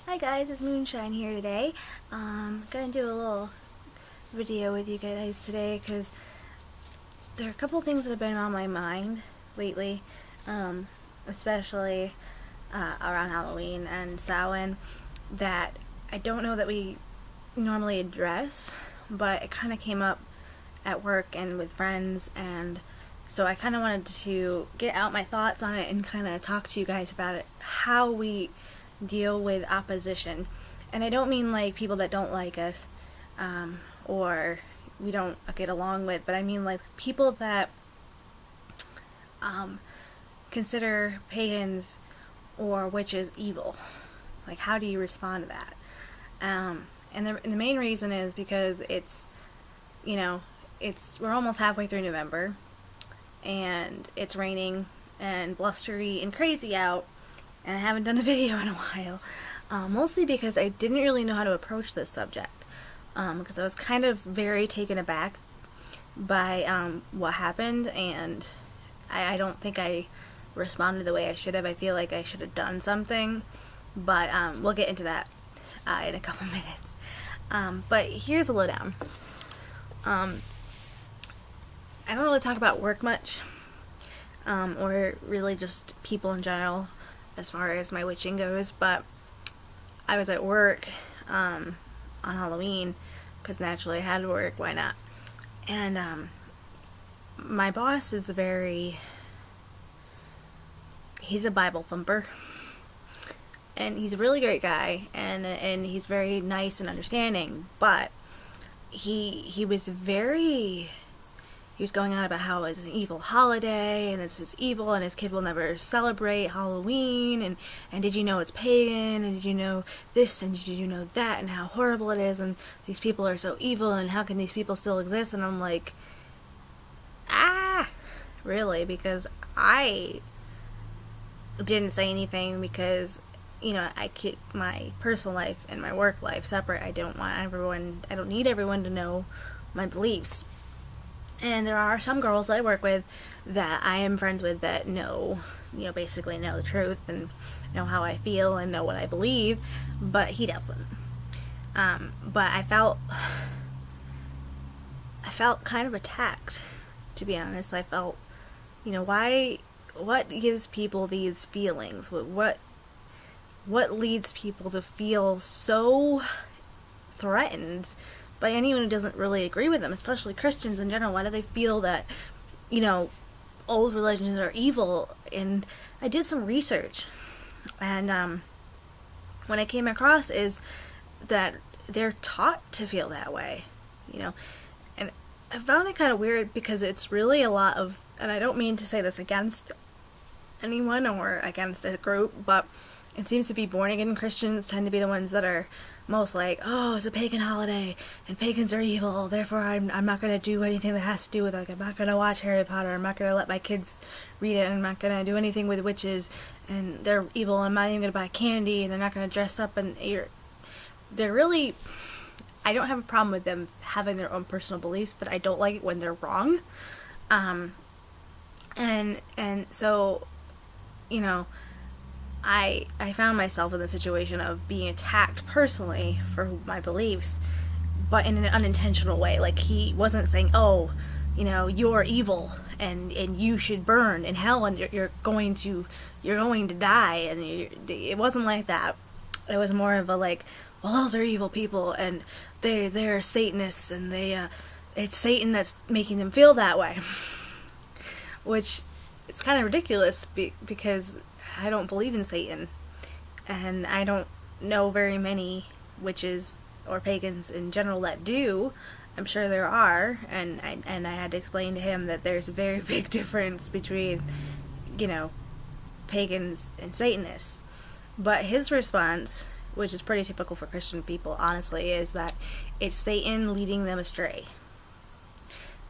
Hi guys, it's Moonshine here today. Gonna do a little video with you guys today because there are a couple things that have been on my mind lately, especially around Halloween and Samhain, that I don't know that we normally address, but it kind of came up at work and with friends, and so I kind of wanted to get out my thoughts on it and kind of talk to you guys about it, how we deal with opposition. And I don't mean like people that don't like us or we don't get along with, but I mean like people that consider pagans or witches evil. Like, how do you respond to that? And the main reason is because we're almost halfway through November and it's raining and blustery and crazy out, and I haven't done a video in a while, mostly because I didn't really know how to approach this subject, because I was kind of very taken aback by what happened, and I don't think I responded the way I should have. I feel like I should have done something, but we'll get into that in a couple minutes. But here's a lowdown. I don't really talk about work much, or really just people in general as far as my witching goes, but I was at work on Halloween because naturally I had to work, why not? And my boss is he's a Bible thumper, and he's a really great guy, and he's very nice and understanding, but he was going on about how it's an evil holiday, and this is evil, and his kid will never celebrate Halloween, and did you know it's pagan, and did you know this, and did you know that, and how horrible it is, and these people are so evil, and how can these people still exist? And I'm like, really? Because I didn't say anything, because I keep my personal life and my work life separate. I don't need everyone to know my beliefs. And there are some girls that I work with that I am friends with that basically know the truth and know how I feel and know what I believe, but he doesn't. But I felt kind of attacked, to be honest. I felt, what gives people these feelings? What leads people to feel so threatened by anyone who doesn't really agree with them, especially Christians in general? Why do they feel that, old religions are evil? And I did some research, and what I came across is that they're taught to feel that way, and I found it kind of weird, because it's really a lot of, and I don't mean to say this against anyone or against a group, but it seems to be born-again Christians tend to be the ones that are most like, oh, it's a pagan holiday, and pagans are evil, therefore I'm not going to do anything that has to do with, like, I'm not going to watch Harry Potter, I'm not going to let my kids read it, I'm not going to do anything with witches, and they're evil, I'm not even going to buy candy, and they're not going to dress up, and they're really, I don't have a problem with them having their own personal beliefs, but I don't like it when they're wrong. And so, I found myself in the situation of being attacked personally for my beliefs, but in an unintentional way. Like, he wasn't saying, oh, you're evil and you should burn in hell, and you're going to die, and it wasn't like that. It was more of a like, well, those are evil people, and they're Satanists, and it's Satan that's making them feel that way. Which, it's kind of ridiculous, because I don't believe in Satan, and I don't know very many witches or pagans in general that do. I'm sure there are, and I had to explain to him that there's a very big difference between, pagans and Satanists. But his response, which is pretty typical for Christian people, honestly, is that it's Satan leading them astray.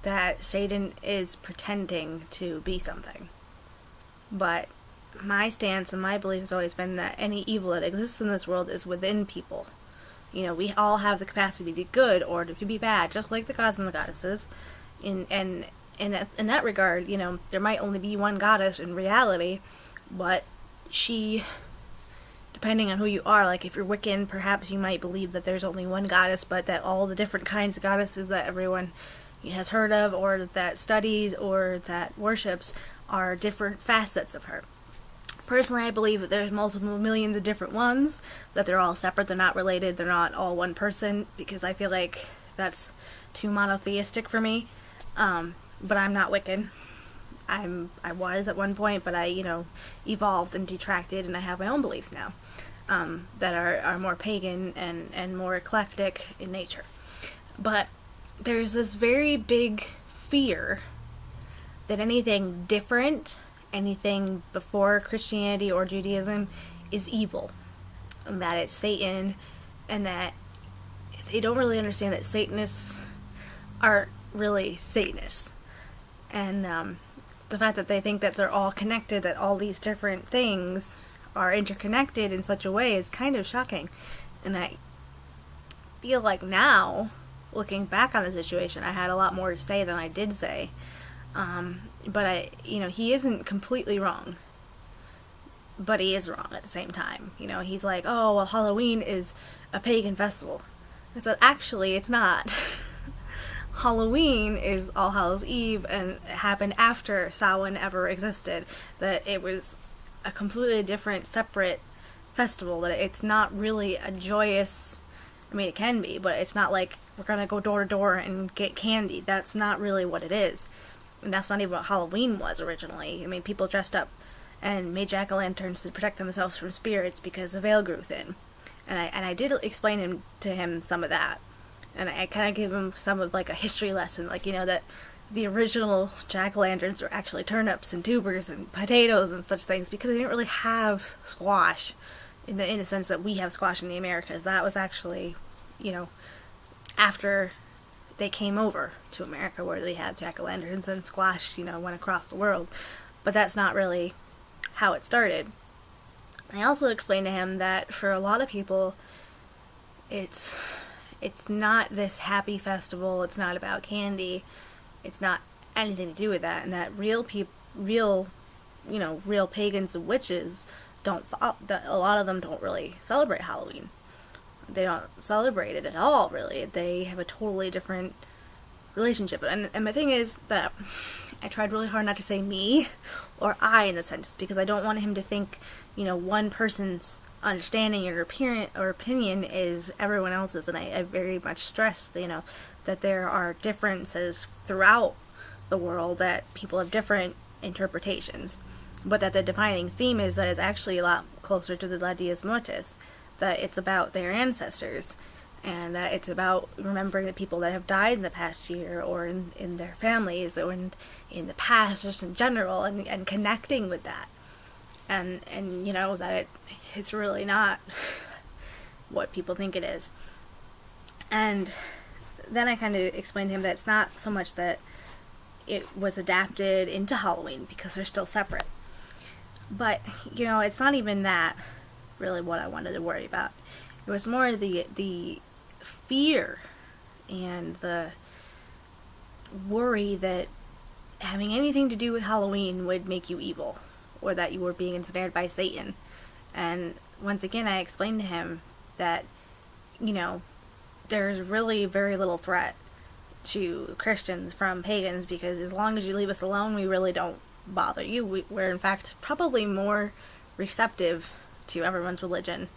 That Satan is pretending to be something. But my stance and my belief has always been that any evil that exists in this world is within people. We all have the capacity to be good or to be bad, just like the gods and the goddesses. In that regard, there might only be one goddess in reality, but she depending on who you are, like if you're Wiccan, perhaps you might believe that there's only one goddess, but that all the different kinds of goddesses that everyone has heard of, or that studies, or that worships, are different facets of her. Personally, I believe that there's multiple millions of different ones, that they're all separate, they're not related, they're not all one person, because I feel like that's too monotheistic for me. But I'm not Wiccan. I was at one point, but I, evolved and detracted, and I have my own beliefs now, that are more pagan and more eclectic in nature. But there's this very big fear that anything different, anything before Christianity or Judaism, is evil, and that it's Satan, and that they don't really understand that Satanists aren't really Satanists. And the fact that they think that they're all connected, that all these different things are interconnected in such a way, is kind of shocking. And I feel like now, looking back on the situation, I had a lot more to say than I did say. But he isn't completely wrong. But he is wrong at the same time. He's like, oh, well, Halloween is a pagan festival. And so actually, it's not. Halloween is All Hallows Eve, and it happened after Samhain ever existed. That it was a completely different, separate festival. That it's not really a joyous, I mean, it can be, but it's not like we're gonna go door to door and get candy. That's not really what it is. And that's not even what Halloween was originally. I mean, people dressed up and made jack-o'-lanterns to protect themselves from spirits because the veil grew thin. And I did explain to him some of that. And I kind of gave him some of, like, a history lesson, like, that the original jack-o'-lanterns were actually turnips and tubers and potatoes and such things, because they didn't really have squash in the sense that we have squash in the Americas. That was actually, after they came over to America, where they had jack-o'-lanterns and squash, went across the world. But that's not really how it started. I also explained to him that for a lot of people, it's not this happy festival, it's not about candy, it's not anything to do with that, and that real pagans and witches a lot of them don't really celebrate Halloween. They don't celebrate it at all, really. They have a totally different relationship. And my thing is that I tried really hard not to say me or I in the sentence, because I don't want him to think, one person's understanding or opinion is everyone else's. And I very much stressed, that there are differences throughout the world, that people have different interpretations, but that the defining theme is that it's actually a lot closer to the La Dies Mortis, that it's about their ancestors, and that it's about remembering the people that have died in the past year, or in their families, or in the past, just in general, and connecting with that. And that it's really not what people think it is. And then I kind of explained to him that it's not so much that it was adapted into Halloween, because they're still separate. But, it's not even that really what I wanted to worry about. It was more the fear and the worry that having anything to do with Halloween would make you evil, or that you were being ensnared by Satan. And once again, I explained to him that, there's really very little threat to Christians from pagans, because as long as you leave us alone, we really don't bother you. We're in fact probably more receptive to everyone's religion,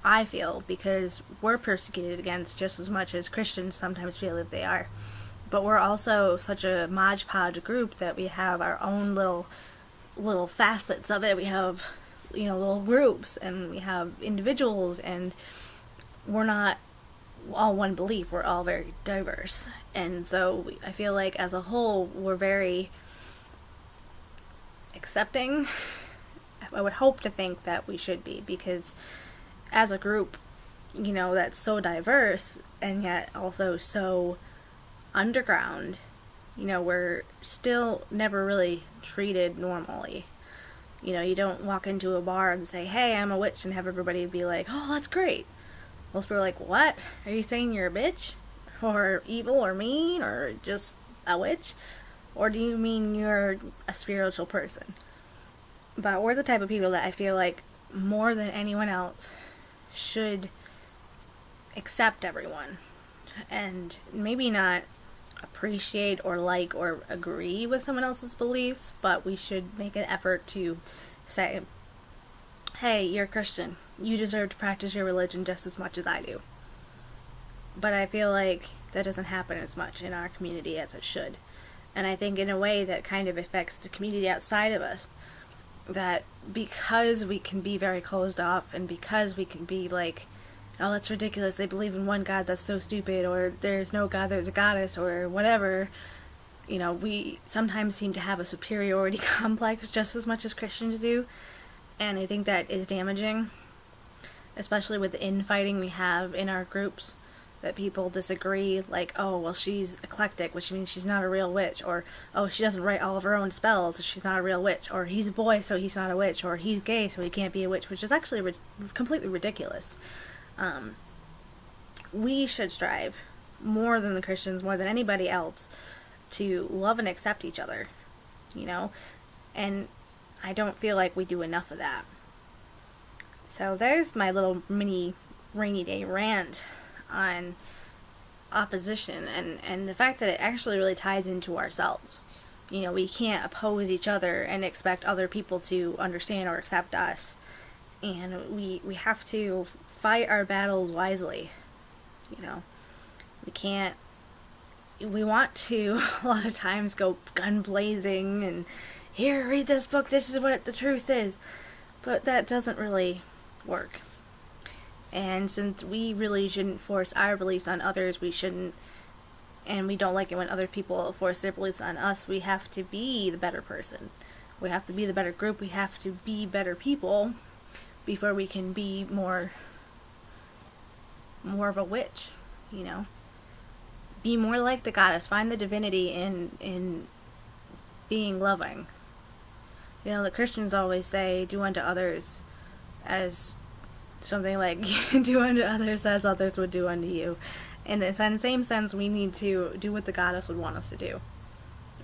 I feel, because we're persecuted against just as much as Christians sometimes feel that they are. But we're also such a Mod Podge group that we have our own little facets of it. We have, little groups, and we have individuals, and we're not all one belief. We're all very diverse. And so I feel like as a whole, we're very accepting. I would hope to think that we should be, because as a group, that's so diverse and yet also so underground, we're still never really treated normally. You don't walk into a bar and say, hey, I'm a witch, and have everybody be like, oh, that's great. Most people are like, what? Are you saying you're a bitch? Or evil, or mean, or just a witch? Or do you mean you're a spiritual person? But we're the type of people that I feel like more than anyone else, should accept everyone and maybe not appreciate or like or agree with someone else's beliefs, but we should make an effort to say, hey, you're a Christian. You deserve to practice your religion just as much as I do. But I feel like that doesn't happen as much in our community as it should. And I think in a way that kind of affects the community outside of us. That because we can be very closed off, and because we can be like, oh, that's ridiculous, they believe in one God, that's so stupid, or there's no God, there's a goddess, or whatever, you know, we sometimes seem to have a superiority complex just as much as Christians do. And I think that is damaging, especially with the infighting we have in our groups, that people disagree, like, oh, well, she's eclectic, which means she's not a real witch, or, oh, she doesn't write all of her own spells, so she's not a real witch, or he's a boy, so he's not a witch, or he's gay, so he can't be a witch, which is actually completely ridiculous. We should strive, more than the Christians, more than anybody else, to love and accept each other, you know, and I don't feel like we do enough of that. So there's my little mini rainy day rant on opposition, and the fact that it actually really ties into ourselves. You know, we can't oppose each other and expect other people to understand or accept us, and we have to fight our battles wisely. You know, we want to a lot of times go gun blazing and, here, read this book, this is what the truth is, but that doesn't really work. And since we really shouldn't force our beliefs on others, we shouldn't, and we don't like it when other people force their beliefs on us, we have to be the better person. We have to be the better group. We have to be better people before we can be more of a witch, you know? Be more like the goddess. Find the divinity in being loving. You know, the Christians always say, do unto others as something like, do unto others as others would do unto you. In the same sense, we need to do what the goddess would want us to do.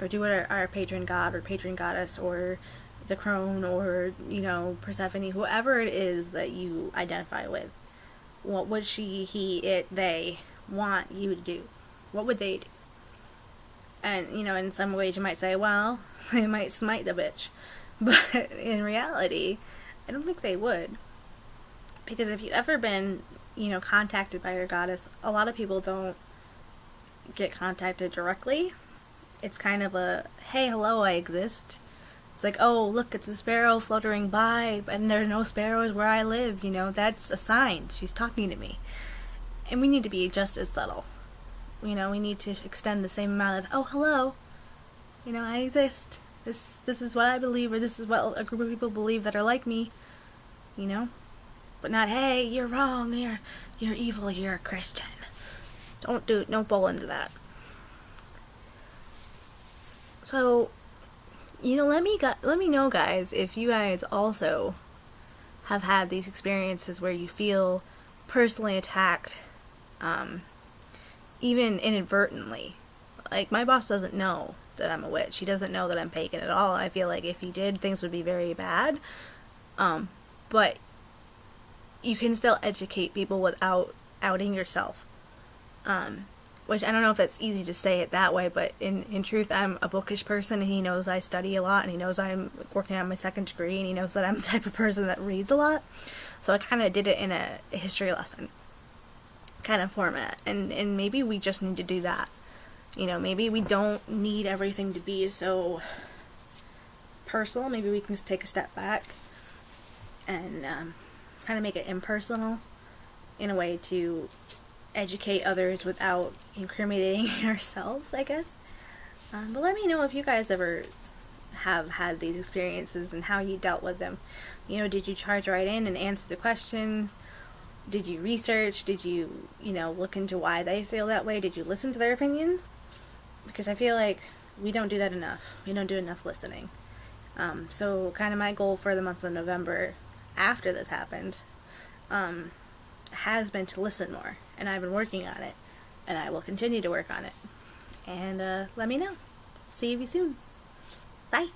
Or do what our patron god or patron goddess or the crone or, you know, Persephone, whoever it is that you identify with. What would she, he, it, they want you to do? What would they do? And, you know, in some ways you might say, well, they might smite the bitch. But in reality, I don't think they would. Because if you've ever been, you know, contacted by your goddess, a lot of people don't get contacted directly. It's kind of a, hey, hello, I exist. It's like, oh, look, it's a sparrow fluttering by, and there are no sparrows where I live, you know, that's a sign. She's talking to me. And we need to be just as subtle. You know, we need to extend the same amount of, oh, hello, you know, I exist. This is what I believe, or this is what a group of people believe that are like me, you know? But not, hey, you're wrong, you're evil, you're a Christian. Don't fall into that. So, you know, let me know, guys, if you guys also have had these experiences where you feel personally attacked, even inadvertently. Like, my boss doesn't know that I'm a witch. He doesn't know that I'm pagan at all. I feel like if he did, things would be very bad. But you can still educate people without outing yourself. Which I don't know if it's easy to say it that way, but in truth, I'm a bookish person, and he knows I study a lot, and he knows I'm working on my second degree, and he knows that I'm the type of person that reads a lot. So I kind of did it in a history lesson kind of format, and maybe we just need to do that. You know, maybe we don't need everything to be so personal. Maybe we can just take a step back and kind of make it impersonal in a way to educate others without incriminating ourselves, I guess. But let me know if you guys ever have had these experiences and how you dealt with them. You know, did you charge right in and answer the questions? Did you research? Did you, look into why they feel that way? Did you listen to their opinions? Because I feel like we don't do that enough. We don't do enough listening. So kind of my goal for the month of November after this happened has been to listen more. And I've been working on it. And I will continue to work on it. And let me know. See you soon. Bye.